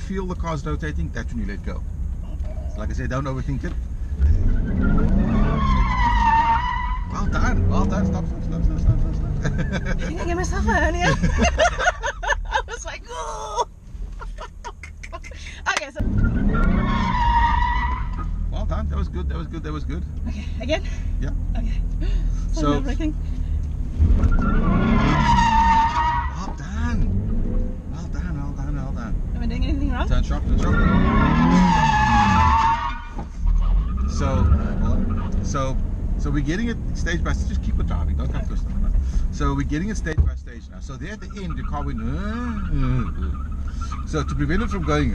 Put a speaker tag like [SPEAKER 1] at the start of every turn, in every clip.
[SPEAKER 1] feel the car's rotating, that's when you let go. So like I said, don't overthink it. Well done, well done. Stop.
[SPEAKER 2] I think I gave myself a hernia. I was like, oh. Okay, so.
[SPEAKER 1] Well done. That was good.
[SPEAKER 2] Okay, again?
[SPEAKER 1] Yeah.
[SPEAKER 2] Okay.
[SPEAKER 1] So.
[SPEAKER 2] Everything.
[SPEAKER 1] Well done.
[SPEAKER 2] Am I doing anything wrong?
[SPEAKER 1] Turn sharp. So we're getting it stage by stage. Just keep it driving. Don't come close to it. So we're getting it stage by stage now. So there at the end, your car went. So to prevent it from going,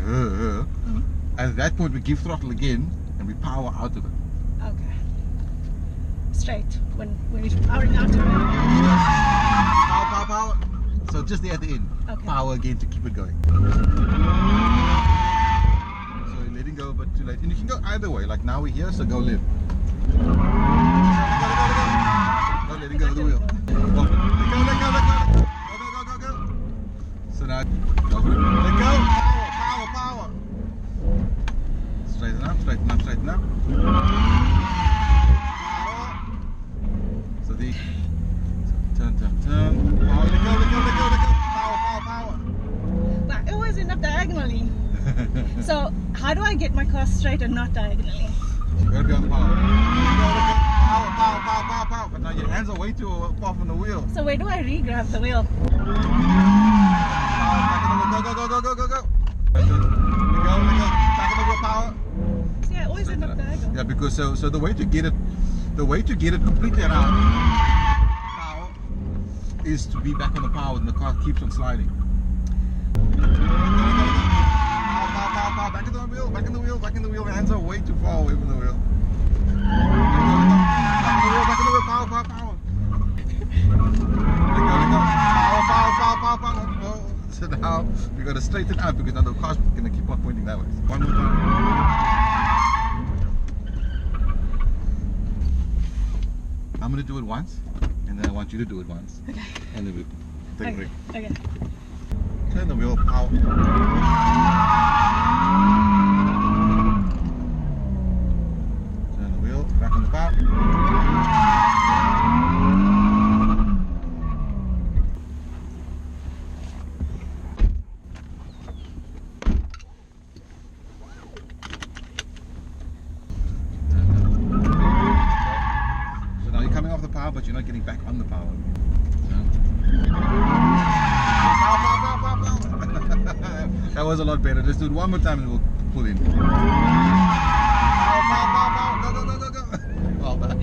[SPEAKER 1] at that point we give throttle again and we power out of it.
[SPEAKER 2] Okay. Straight when we're powering out of it.
[SPEAKER 1] Power. So just there at the end,
[SPEAKER 2] okay.
[SPEAKER 1] Power again to keep it going. So you're letting go, but too late. And you can go either way. Like now we're here, so go left. Go, letting go of the wheel. Let go. So now, go for it. Let go. Power. Straighten up. Power. So the turn. Power. Let go. Power.
[SPEAKER 2] But I always end up diagonally. So how do I get my car straight and not diagonally?
[SPEAKER 1] You gotta be on the power. Power. But now your hands are way too far from the wheel.
[SPEAKER 2] So where do I re-grab the wheel?
[SPEAKER 1] Go. Let go. Back in the wheel, power.
[SPEAKER 2] See, I always end up diagonal.
[SPEAKER 1] Yeah, because so the way to get it completely around power is to be back on the power and the car keeps on sliding. Power. Back in the wheel. My hands are way too far away from the wheel. Back in the wheel. Power. Power. So now we got to straighten out because now the car's going to keep on pointing that way. One more time. I'm going to do it once, and then I want you to do it once.
[SPEAKER 2] Okay.
[SPEAKER 1] And then we take a break.
[SPEAKER 2] Okay.
[SPEAKER 1] Turn the wheel, power. Turn the wheel, back on the power. So now you're coming off the power, but you're not getting back on the power. That was a lot better. Let's do it one more time and we'll pull in. Power. Go. Well done.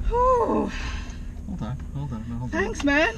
[SPEAKER 2] Whew.
[SPEAKER 1] Hold on.
[SPEAKER 2] Thanks, man.